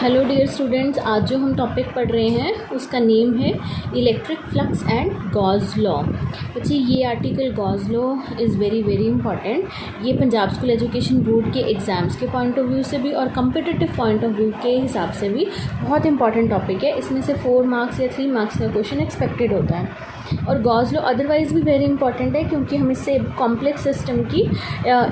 Hello dear students, आज जो हम टॉपिक पढ़ रहे हैं उसका नेम है electric flux and Gauss law. बच्चे ये article Gauss law is very very important. ये पंजाब स्कूल एजुकेशन बोर्ड के एग्ज़ाम्स के पॉइंट ऑफ व्यू से भी और कम्पिटिटिव पॉइंट ऑफ व्यू के हिसाब से भी बहुत इंपॉर्टेंट टॉपिक है। इसमें से 4 मार्क्स या 3 मार्क्स का क्वेश्चन एक्सपेक्टेड होता है। और गॉस लॉ अदरवाइज़ भी वेरी इंपॉर्टेंट है क्योंकि हम इससे कॉम्प्लेक्स सिस्टम की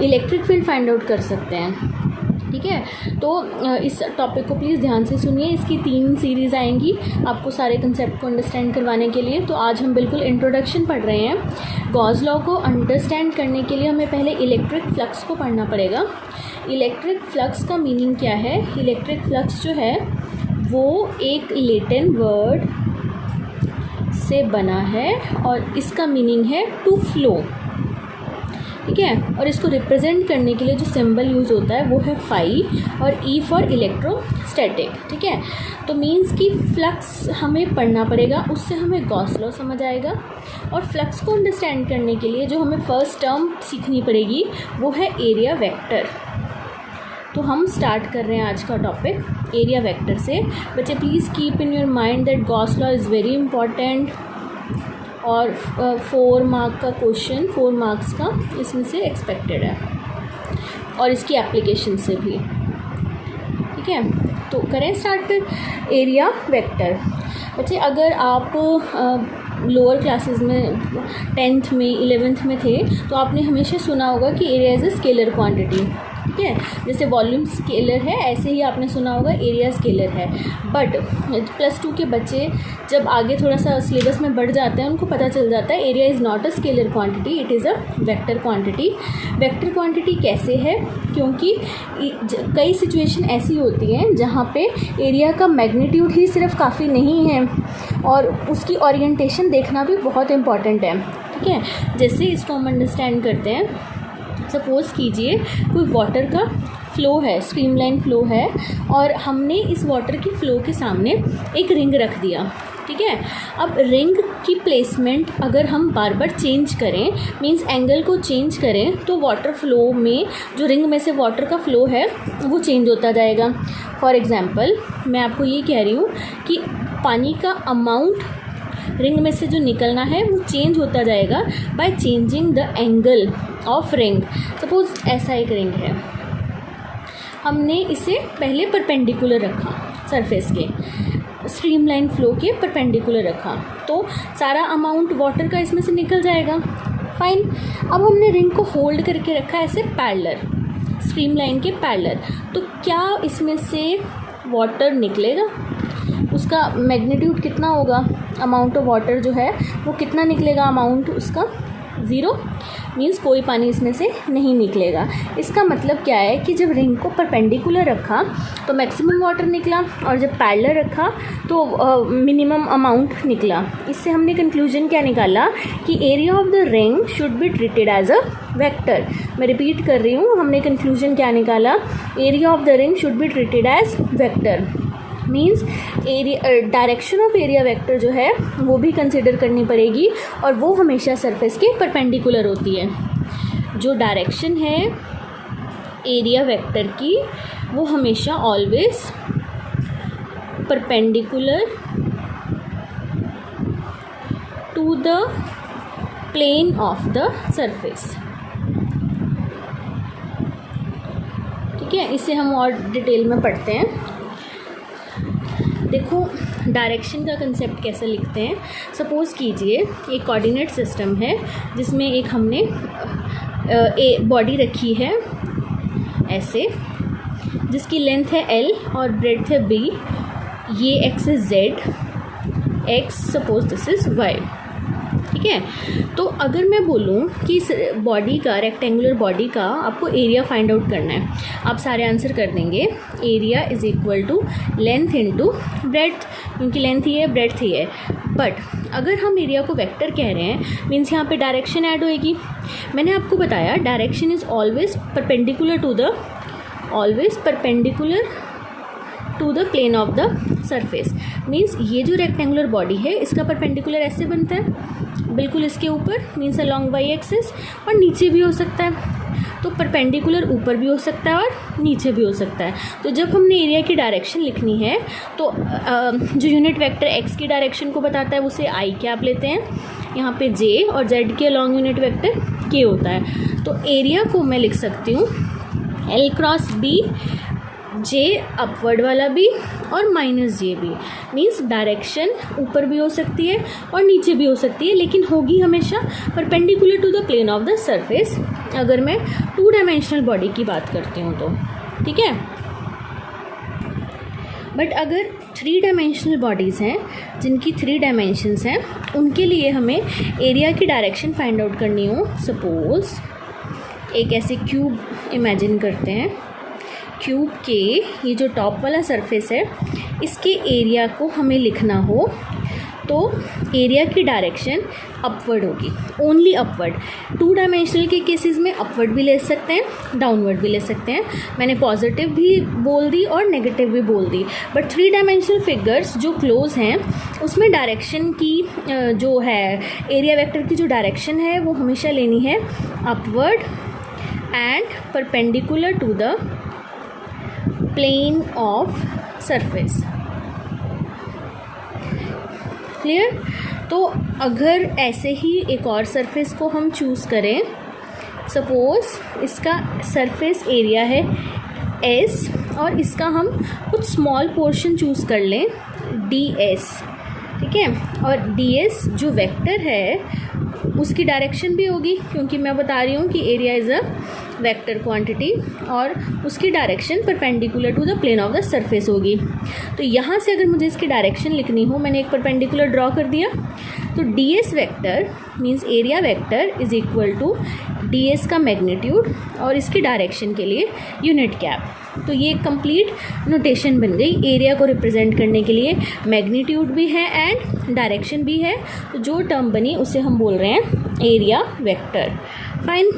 इलेक्ट्रिक फील्ड फाइंड आउट कर सकते हैं। ठीक है, तो इस टॉपिक को प्लीज़ ध्यान से सुनिए। इसकी 3 सीरीज़ आएंगी आपको सारे कंसेप्ट को अंडरस्टैंड करवाने के लिए। तो आज हम बिल्कुल इंट्रोडक्शन पढ़ रहे हैं। गॉस लॉ को अंडरस्टैंड करने के लिए हमें पहले इलेक्ट्रिक फ्लक्स को पढ़ना पड़ेगा। इलेक्ट्रिक फ्लक्स का मीनिंग क्या है? इलेक्ट्रिक फ्लक्स जो है वो एक लैटिन वर्ड से बना है और इसका मीनिंग है टू फ्लो। ठीक है, और इसको रिप्रेजेंट करने के लिए जो सिंबल यूज़ होता है वो है फाई और ई फॉर इलेक्ट्रोस्टैटिक। ठीक है, तो मीन्स कि फ्लक्स हमें पढ़ना पड़ेगा, उससे हमें गॉस लॉ समझ आएगा। और फ्लक्स को अंडरस्टैंड करने के लिए जो हमें फर्स्ट टर्म सीखनी पड़ेगी वो है एरिया वेक्टर। तो हम स्टार्ट कर रहे हैं आज का टॉपिक एरिया वेक्टर से। बच्चे please keep in your mind that Gauss law is very important और 4 मार्क का क्वेश्चन 4 मार्क्स का इसमें से एक्सपेक्टेड है और इसकी एप्लीकेशन से भी। ठीक है, तो करें स्टार्ट फिर एरिया वेक्टर। बच्चे अगर आप लोअर क्लासेस में 10th में 11th में थे तो आपने हमेशा सुना होगा कि area is a scalar quantity. ठीक है, जैसे वॉल्यूम स्केलर है ऐसे ही आपने सुना होगा एरिया स्केलर है। बट +2 के बच्चे जब आगे थोड़ा सा सिलेबस में बढ़ जाते हैं उनको पता चल जाता है area is not a scalar quantity, it is a vector quantity. Vector quantity कैसे है? क्योंकि कई सिचुएशन ऐसी होती हैं जहाँ पे एरिया का मैग्नीट्यूड ही सिर्फ काफ़ी नहीं है और उसकी ओरिएंटेशन देखना भी बहुत इम्पॉर्टेंट है। ठीक है, जैसे इसको हम अंडरस्टैंड करते हैं। सपोज़ कीजिए कोई वाटर का फ़्लो है, स्ट्रीमलाइन फ़्लो है और हमने इस वाटर की फ़्लो के सामने एक रिंग रख दिया। ठीक है, अब रिंग की प्लेसमेंट अगर हम बार बार चेंज करें, मींस एंगल को चेंज करें, तो वाटर फ़्लो में जो रिंग में से वाटर का फ़्लो है वो चेंज होता जाएगा। फॉर एग्ज़ाम्पल मैं आपको ये कह रही हूँ कि पानी का अमाउंट रिंग में से जो निकलना है वो चेंज होता जाएगा by changing the angle of ring. Suppose ऐसा एक रिंग है, हमने इसे पहले परपेंडिकुलर रखा, सरफेस के स्ट्रीमलाइन फ़्लो के परपेंडिकुलर रखा तो सारा अमाउंट वाटर का इसमें से निकल जाएगा। फाइन, अब हमने रिंग को होल्ड करके रखा ऐसे पैरेलल, स्ट्रीमलाइन के पैरेलल, तो क्या इसमें से वाटर निकलेगा? उसका मैग्नीट्यूड कितना होगा? अमाउंट ऑफ वाटर जो है वो कितना निकलेगा? अमाउंट उसका 0, मीन्स कोई पानी इसमें से नहीं निकलेगा। इसका मतलब क्या है कि जब रिंग को परपेंडिकुलर रखा तो मैक्सिमम वाटर निकला और जब पैरेलल रखा तो मिनिमम अमाउंट निकला। इससे हमने कंक्लूजन क्या निकाला कि area of the ring should be treated as a vector. मैं रिपीट कर रही हूँ, हमने कंक्लूजन क्या निकाला? Area of the ring should be treated as vector. Means area direction of area vector जो है वो भी कंसिडर करनी पड़ेगी और वो हमेशा सरफेस के परपेंडिकुलर होती है। जो डायरेक्शन है एरिया वेक्टर की वो हमेशा always perpendicular to the plane of the surface. ठीक है, इसे हम और डिटेल में पढ़ते हैं। देखो डायरेक्शन का कंसेप्ट कैसे लिखते हैं। सपोज़ कीजिए एक कोऑर्डिनेट सिस्टम है जिसमें एक हमने बॉडी रखी है ऐसे, जिसकी लेंथ है l और ब्रेड्थ है b। ये x is z, x suppose this is y। ठीक है, तो अगर मैं बोलूँ कि इस बॉडी का, रेक्टेंगुलर बॉडी का आपको एरिया फाइंड आउट करना है, आप सारे आंसर कर देंगे area is equal to length into breadth, क्योंकि लेंथ ही है ब्रेड्थ ही है। बट अगर हम एरिया को वेक्टर कह रहे हैं मीन्स यहाँ पे डायरेक्शन ऐड होएगी। मैंने आपको बताया direction is always perpendicular to the plane of the surface. Means ये जो रेक्टेंगुलर बॉडी है इसका परपेंडिकुलर ऐसे बनता है बिल्कुल इसके ऊपर, मीन्स अलॉन्ग वाई एक्सिस, और नीचे भी हो सकता है। तो परपेंडिकुलर ऊपर भी हो सकता है और नीचे भी हो सकता है। तो जब हमने एरिया की डायरेक्शन लिखनी है तो जो यूनिट वेक्टर एक्स की डायरेक्शन को बताता है उसे आई कैप लेते हैं, यहाँ पे जे, और जेड के अलॉन्ग यूनिट वेक्टर के होता है। तो एरिया को मैं लिख सकती हूँ एल क्रॉस बी, जे अपवर्ड वाला भी और माइनस जे भी। मीन्स डायरेक्शन ऊपर भी हो सकती है और नीचे भी हो सकती है, लेकिन होगी हमेशा perpendicular to the plane of the surface, अगर मैं 2 डायमेंशनल बॉडी की बात करती हूँ तो। ठीक है, बट अगर 3 डायमेंशनल बॉडीज़ हैं जिनकी 3 डायमेंशंस हैं, उनके लिए हमें एरिया की डायरेक्शन फाइंड आउट करनी हो। सपोज़ एक ऐसे क्यूब इमेजिन करते हैं, क्यूब के ये जो टॉप वाला सरफेस है इसके एरिया को हमें लिखना हो तो एरिया की डायरेक्शन अपवर्ड होगी, ओनली अपवर्ड। 2 डायमेंशनल के केसेस में अपवर्ड भी ले सकते हैं, डाउनवर्ड भी ले सकते हैं। मैंने पॉजिटिव भी बोल दी और नेगेटिव भी बोल दी। बट 3 डायमेंशनल फिगर्स जो क्लोज हैं उसमें डायरेक्शन की जो है एरिया वेक्टर की जो डायरेक्शन है वो हमेशा लेनी है upward and perpendicular to the plane of surface. Clear? तो अगर ऐसे ही एक और सरफेस को हम चूज़ करें, सपोज़ इसका सरफेस एरिया है एस और इसका हम कुछ स्मॉल पोर्शन चूज़ कर लें डी एस। ठीक है, और डी एस जो वेक्टर है उसकी डायरेक्शन भी होगी, क्योंकि मैं बता रही हूँ कि area is a vector quantity और उसकी direction perpendicular to the plane of the surface होगी। तो यहाँ से अगर मुझे इसकी डायरेक्शन लिखनी हो, मैंने एक परपेंडिकुलर ड्रॉ कर दिया, तो D S vector means area vector is equal to D S का मैग्नीट्यूड और इसकी डायरेक्शन के लिए यूनिट कैप। तो ये एक कंप्लीट नोटेशन बन गई। एरिया को रिप्रेजेंट करने के लिए मैग्नीट्यूड भी है एंड डायरेक्शन भी है, तो जो टर्म बनी उसे हम बोल रहे हैं एरिया वेक्टर। फाइन।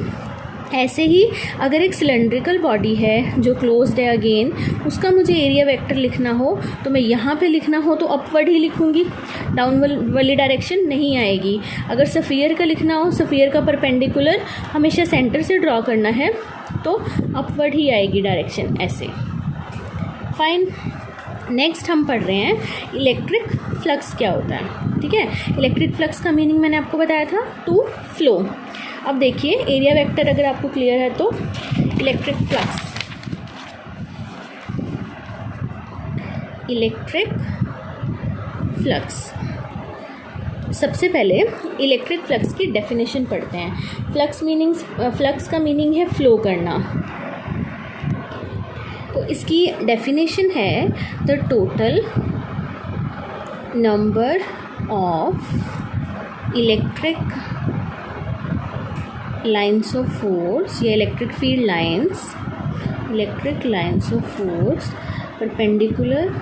ऐसे ही अगर एक सिलेंड्रिकल बॉडी है जो क्लोज्ड है अगेन, उसका मुझे एरिया वेक्टर लिखना हो तो मैं यहाँ पे लिखना हो तो अपवर्ड ही लिखूँगी, डाउन वाली डायरेक्शन नहीं आएगी। अगर सफ़ियर का लिखना हो, सफ़ियर का परपेंडिकुलर हमेशा सेंटर से ड्रॉ करना है तो अपवर्ड ही आएगी डायरेक्शन, ऐसे। फाइन। नेक्स्ट हम पढ़ रहे हैं इलेक्ट्रिक फ्लक्स क्या होता है। ठीक है, इलेक्ट्रिक फ्लक्स का मीनिंग मैंने आपको बताया था, टू फ्लो। अब देखिए एरिया वेक्टर अगर आपको क्लियर है तो इलेक्ट्रिक फ्लक्स सबसे पहले इलेक्ट्रिक फ्लक्स की डेफिनेशन पढ़ते हैं। फ्लक्स का मीनिंग है फ्लो करना। तो इसकी डेफिनेशन है the total number of electric lines of force या electric field lines of force perpendicular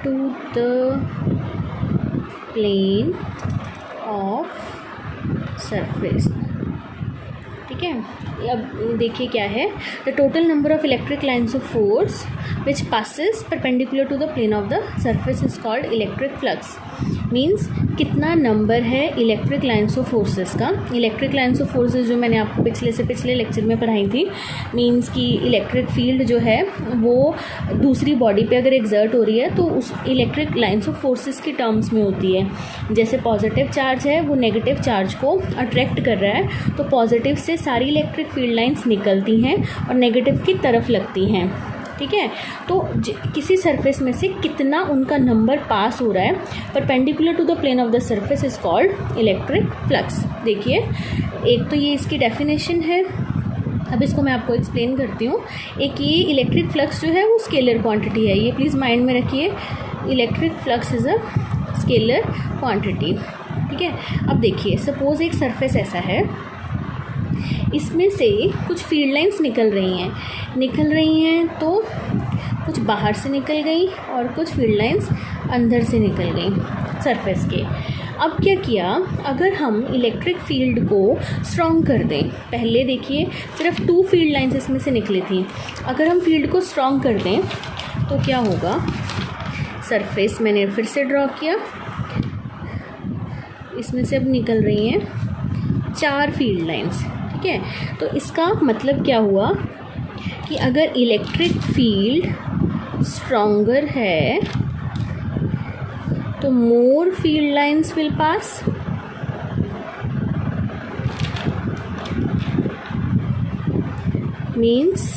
to the plane of surface. ठीक है, अब देखिए क्या है, the total number of electric lines of force which passes perpendicular to the plane of the surface is called electric flux. Means कितना number है electric lines of forces का। Electric lines of forces जो मैंने आपको पिछले lecture में पढ़ाई थी, मीन्स कि इलेक्ट्रिक फील्ड जो है वो दूसरी बॉडी पे अगर एग्जर्ट हो रही है तो उस इलेक्ट्रिक लाइन्स ऑफ फोर्सेस की टर्म्स में होती है। जैसे पॉजिटिव चार्ज है वो नेगेटिव चार्ज को अट्रैक्ट कर रहा है तो पॉजिटिव से सारी इलेक्ट्रिक फील्ड लाइन्स निकलती हैं और नेगेटिव की तरफ लगती हैं। ठीक है, तो किसी सरफेस में से कितना उनका नंबर पास हो रहा है perpendicular to the plane of the surface is called electric flux. देखिए एक तो ये इसकी डेफिनेशन है, अब इसको मैं आपको एक्सप्लेन करती हूँ। एक ये इलेक्ट्रिक फ्लक्स जो है वो स्केलर क्वांटिटी है, ये प्लीज़ माइंड में रखिए। Electric flux is a scalar quantity. ठीक है, अब देखिए सपोज़ एक सरफेस ऐसा है, इसमें से कुछ फील्ड लाइंस निकल रही हैं तो कुछ बाहर से निकल गई और कुछ फील्ड लाइंस अंदर से निकल गई सरफेस के। अब क्या किया, अगर हम इलेक्ट्रिक फील्ड को स्ट्रॉन्ग कर दें, पहले देखिए सिर्फ 2 फील्ड लाइंस इसमें से निकली थी, अगर हम फील्ड को स्ट्रॉन्ग कर दें तो क्या होगा, सरफेस मैंने फिर से ड्रॉ किया, इसमें से अब निकल रही हैं 4 फील्ड लाइंस। ठीक है। तो इसका मतलब क्या हुआ कि अगर इलेक्ट्रिक फील्ड स्ट्रॉन्गर है तो more field lines will pass, means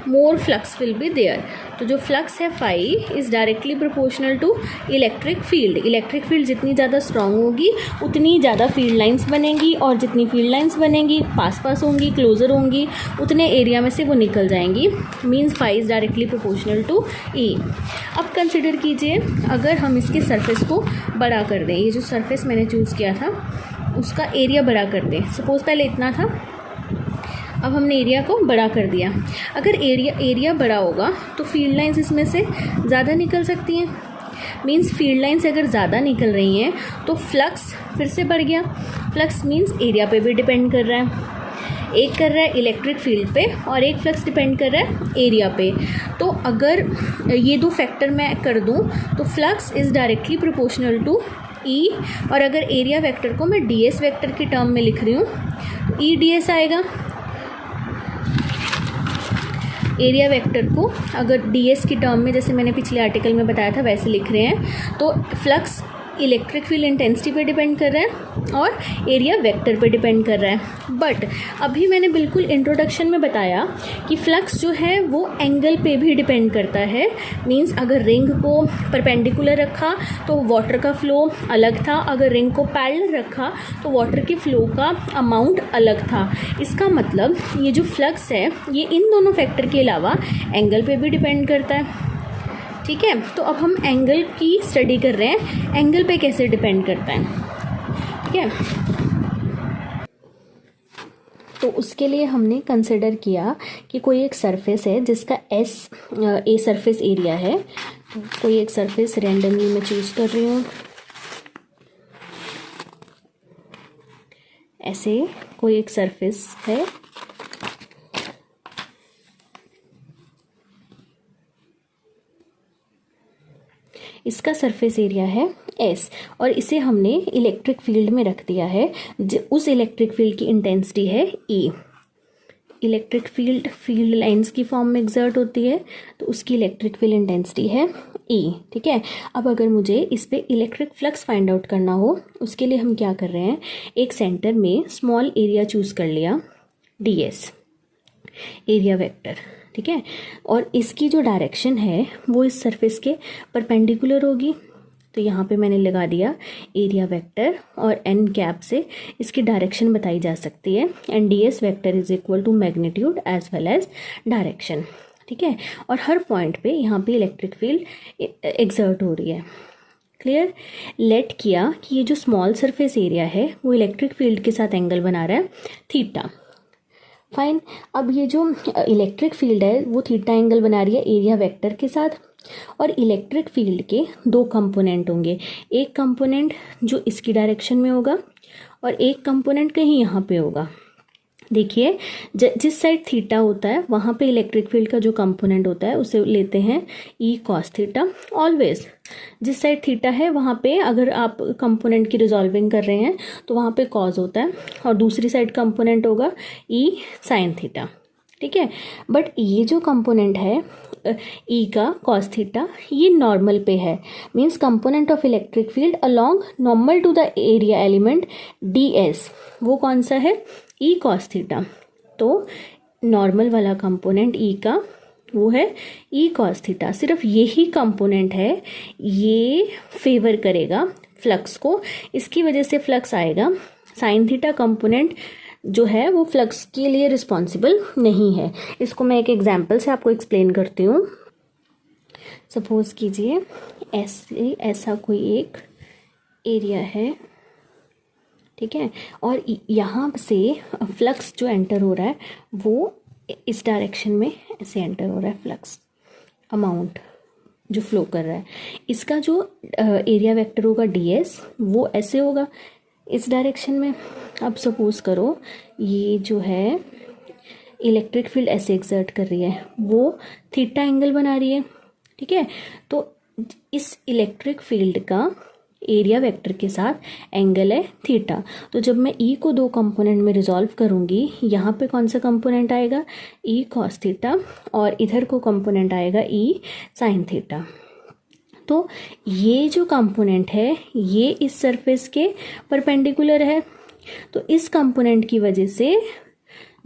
more flux will be there. तो जो फ्लक्स है phi is directly proportional to electric field. Electric field जितनी ज़्यादा स्ट्रांग होगी उतनी ज़्यादा फील्ड लाइंस बनेंगी, और जितनी फील्ड लाइंस बनेंगी पास पास होंगी, क्लोजर होंगी, उतने एरिया में से वो निकल जाएंगी। Means phi is directly proportional to E. अब कंसिडर कीजिए अगर हम इसके सरफेस को बड़ा कर दें, ये जो सरफेस मैंने चूज़ किया था उसका एरिया बड़ा कर दें। सपोज़ पहले इतना था, अब हमने एरिया को बड़ा कर दिया। अगर एरिया बड़ा होगा तो फील्ड लाइंस इसमें से ज़्यादा निकल सकती हैं। मींस फील्ड लाइंस अगर ज़्यादा निकल रही हैं तो फ्लक्स फिर से बढ़ गया। फ्लक्स मींस एरिया पे भी डिपेंड कर रहा है, एक कर रहा है इलेक्ट्रिक फील्ड पे और एक फ्लक्स डिपेंड कर रहा है एरिया पे। तो अगर ये दो फैक्टर मैं कर दूँ तो flux is directly proportional to E, और अगर एरिया वेक्टर को मैं डी एस वेक्टर की टर्म में लिख रही हूँ तो ई डी एस आएगा। एरिया वेक्टर को अगर ds की टर्म में जैसे मैंने पिछले आर्टिकल में बताया था वैसे लिख रहे हैं तो फ्लक्स इलेक्ट्रिक फील्ड इंटेंसिटी पे डिपेंड कर रहा है और एरिया वेक्टर पे डिपेंड कर रहा है। बट अभी मैंने बिल्कुल इंट्रोडक्शन में बताया कि फ्लक्स जो है वो एंगल पे भी डिपेंड करता है। मींस अगर रिंग को परपेंडिकुलर रखा तो वाटर का फ्लो अलग था, अगर रिंग को पैरेलल रखा तो वाटर के फ्लो का अमाउंट अलग था। इसका मतलब ये जो फ्लक्स है ये इन दोनों फैक्टर के अलावा एंगल पे भी डिपेंड करता है। ठीक है, तो अब हम एंगल की स्टडी कर रहे हैं, एंगल पे कैसे डिपेंड करता है। ठीक है, तो उसके लिए हमने कंसिडर किया कि कोई एक सरफेस है जिसका ए सरफेस एरिया है। तो कोई एक सरफेस रैंडमली मैं चूज कर रही हूँ। ऐसे कोई एक सरफेस है, इसका सरफेस एरिया है S, और इसे हमने इलेक्ट्रिक फील्ड में रख दिया है। उस इलेक्ट्रिक फील्ड की इंटेंसिटी है E। इलेक्ट्रिक फील्ड लाइंस की फॉर्म में एक्सर्ट होती है तो उसकी इलेक्ट्रिक फील्ड इंटेंसिटी है E। ठीक है, अब अगर मुझे इस पे इलेक्ट्रिक फ्लक्स फाइंड आउट करना हो उसके लिए हम क्या कर रहे हैं, एक सेंटर में स्मॉल एरिया चूज़ कर लिया ds एरिया वेक्टर। ठीक है, और इसकी जो डायरेक्शन है वो इस सरफेस के परपेंडिकुलर होगी। तो यहाँ पे मैंने लगा दिया एरिया वेक्टर और एन कैप से इसकी डायरेक्शन बताई जा सकती है। And ds vector is equal to magnitude as well as direction. ठीक है, और हर पॉइंट पे यहाँ पे इलेक्ट्रिक फील्ड एक्सर्ट हो रही है। क्लियर, लेट किया कि ये जो स्मॉल सरफेस एरिया है वो इलेक्ट्रिक फील्ड के साथ एंगल बना रहा है थीटा। फाइन, अब ये जो इलेक्ट्रिक फील्ड है वो थीटा एंगल बना रही है एरिया वेक्टर के साथ। और इलेक्ट्रिक फील्ड के दो कंपोनेंट होंगे, एक कंपोनेंट जो इसकी डायरेक्शन में होगा और एक कंपोनेंट कहीं यहाँ पे होगा। देखिए जिस साइड थीटा होता है वहाँ पे इलेक्ट्रिक फील्ड का जो कंपोनेंट होता है उसे लेते हैं ई कॉस थीटा। ऑलवेज जिस साइड थीटा है वहाँ पे अगर आप कंपोनेंट की रिजॉल्विंग कर रहे हैं तो वहाँ पे कॉस होता है और दूसरी साइड कंपोनेंट होगा ई साइन थीटा। ठीक है, बट ये जो कंपोनेंट है ई का कॉस थीटा ये नॉर्मल पे है। Means component of electric field along normal to the area element ds वो कौन सा है, ई कॉस थीटा। तो नॉर्मल वाला कंपोनेंट ई का वो है ई कॉस थीटा। सिर्फ यही कंपोनेंट है ये फेवर करेगा फ्लक्स को, इसकी वजह से फ्लक्स आएगा। साइन थीटा कंपोनेंट जो है वो फ्लक्स के लिए रिस्पॉन्सिबल नहीं है। इसको मैं एक एग्जांपल से आपको एक्सप्लेन करती हूँ। सपोज कीजिए ऐसा कोई एक एरिया है, ठीक है, और यहाँ से फ्लक्स जो एंटर हो रहा है वो इस डायरेक्शन में ऐसे एंटर हो रहा है। फ्लक्स अमाउंट जो फ्लो कर रहा है, इसका जो एरिया वेक्टर होगा ds वो ऐसे होगा इस डायरेक्शन में। अब सपोज करो ये जो है इलेक्ट्रिक फील्ड ऐसे एक्सर्ट कर रही है, वो थीटा एंगल बना रही है। ठीक है, तो इस इलेक्ट्रिक फील्ड का एरिया वेक्टर के साथ एंगल है थीटा। तो जब मैं ई को दो कंपोनेंट में रिजॉल्व करूँगी, यहाँ पे कौन सा कंपोनेंट आएगा, ई कॉस थीटा, और इधर को कंपोनेंट आएगा ई साइन थीटा। तो ये जो कंपोनेंट है ये इस सरफेस के परपेंडिकुलर है, तो इस कंपोनेंट की वजह से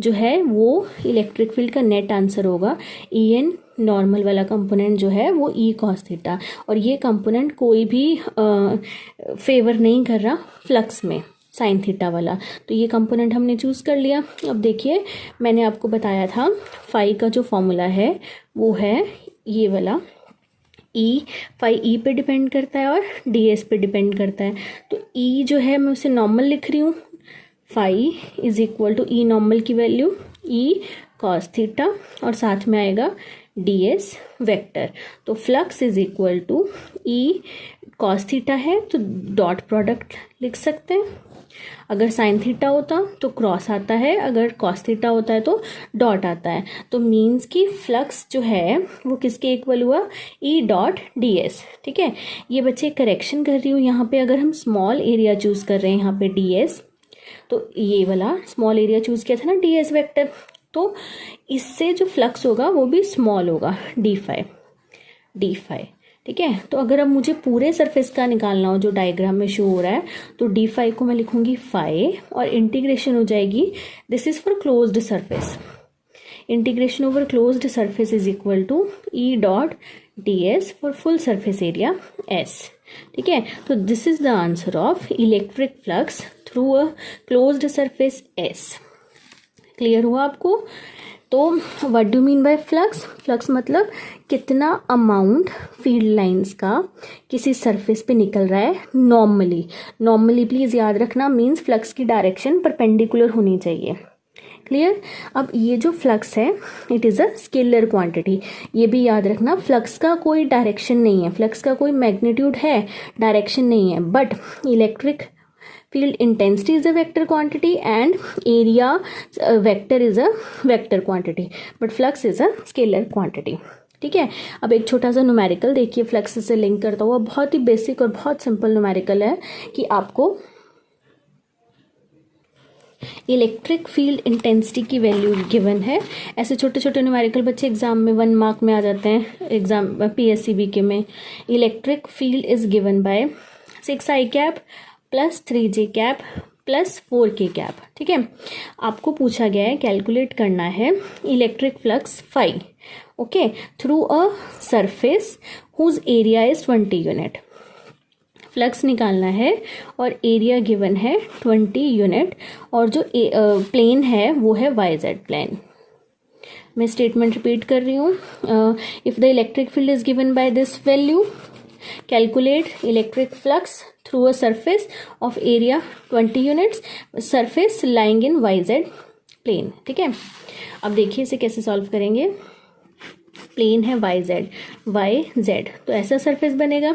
जो है वो इलेक्ट्रिक फील्ड का नेट आंसर होगा ई एन नॉर्मल वाला कंपोनेंट जो है वो ई कॉस थीटा। और ये कंपोनेंट कोई भी फेवर नहीं कर रहा फ्लक्स में, साइन थीटा वाला, तो ये कंपोनेंट हमने चूज़ कर लिया। अब देखिए मैंने आपको बताया था फाई का जो फॉर्मूला है वो है ये वाला, ई फाई ई पे डिपेंड करता है और डी एस पे डिपेंड करता है। तो ई जो है मैं उसे नॉर्मल लिख रही हूँ, phi is equal to E normal की वैल्यू ई कॉस थीटा और साथ में आएगा डी एस वेक्टर। तो flux is equal to E cos theta है तो डॉट प्रोडक्ट लिख सकते हैं, अगर साइन थीटा होता तो क्रॉस आता है, अगर कॉस थीटा होता है तो डॉट आता है। तो मीन्स कि फ्लक्स जो है वो किसके इक्वल हुआ, ई डॉट डी एस। ठीक है, ये बच्चे करेक्शन कर रही हूँ, यहाँ पे अगर हम स्मॉल एरिया चूज़ कर रहे हैं यहाँ पे डी एस, तो ये वाला स्मॉल एरिया चूज़ किया था ना डी एस वेक्टर, तो इससे जो फ्लक्स होगा वो भी स्मॉल होगा डी फाई। ठीक है, तो अगर अब मुझे पूरे सरफेस का निकालना हो जो डायग्राम में शो हो रहा है, तो डी फाई को मैं लिखूंगी फाई और इंटीग्रेशन हो जाएगी, this is for closed surface, integration over closed surface is equal to E dot D S for full surface area S. ठीक है, तो this is the answer of electric flux through a closed surface S. Clear हुआ आपको? तो what do mean by flux? Flux मतलब कितना amount field lines का किसी सरफेस पे निकल रहा है नॉर्मली प्लीज़ याद रखना, मीन्स फ्लक्स की डायरेक्शन परपेंडिकुलर होनी चाहिए। क्लियर? अब ये जो फ्लक्स है it is a scalar quantity, ये भी याद रखना, फ्लक्स का कोई डायरेक्शन नहीं है, फ्लक्स का कोई मैग्नीट्यूड है, डायरेक्शन नहीं है, but electric field intensity is a vector quantity and area vector is a vector quantity, but flux is a scalar quantity. ठीक है, अब एक छोटा सा न्यूमेरिकल देखिए फ्लक्स से लिंक करता हुआ, बहुत ही बेसिक और बहुत सिंपल न्यूमेरिकल है कि आपको इलेक्ट्रिक फील्ड इंटेंसिटी की वैल्यू गिवन है। ऐसे छोटे छोटे न्यूमेरिकल बच्चे एग्जाम में 1 मार्क में आ जाते हैं, एग्जाम PSCB के में। Electric field is given by 6i cap plus 3j cap plus 4k cap. ठीक है, आपको पूछा गया है कैलकुलेट करना है electric flux phi, okay, through a surface whose area is 20 unit. फ्लक्स निकालना है और एरिया गिवन है 20 यूनिट और जो प्लेन है वो है YZ प्लेन। मैं स्टेटमेंट रिपीट कर रही हूँ, if the electric field is given by this value, calculate electric flux through a surface of area 20 units, surface lying in YZ plane. ठीक है, अब देखिए इसे कैसे सॉल्व करेंगे। प्लेन है YZ, तो ऐसा सरफेस बनेगा,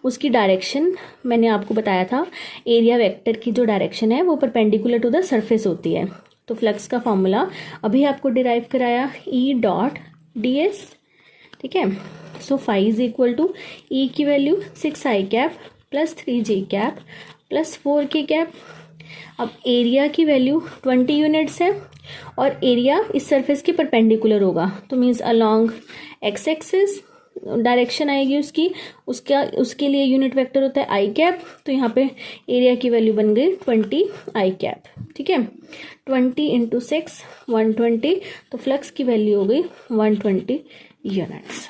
उसकी डायरेक्शन मैंने आपको बताया था, एरिया वेक्टर की जो डायरेक्शन है वो परपेंडिकुलर टू द सरफेस होती है। तो फ्लक्स का फॉर्मूला अभी आपको डिराइव कराया, ई डॉट डी एस। ठीक है, so phi is equal to E की value 6i cap plus 3j cap plus 4k cap. अब एरिया की वैल्यू 20 यूनिट्स है और एरिया इस सरफेस के परपेंडिकुलर होगा, तो means along X axis direction आएगी उसके लिए यूनिट वेक्टर होता है आई कैप, तो यहाँ पे एरिया की वैल्यू बन गई 20 आई कैप। ठीक है, 20 इंटू 6 120, तो फ्लक्स की वैल्यू हो गई 120 यूनिट्स।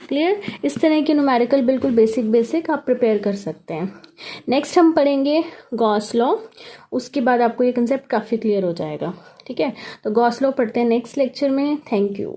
क्लियर? इस तरह के न्यूमेरिकल बिल्कुल बेसिक आप प्रिपेयर कर सकते हैं। नेक्स्ट हम पढ़ेंगे गॉस लॉ, उसके बाद आपको ये कंसेप्ट काफ़ी क्लियर हो जाएगा। ठीक है, तो गॉस लॉ पढ़ते हैं नेक्स्ट लेक्चर में। Thank you.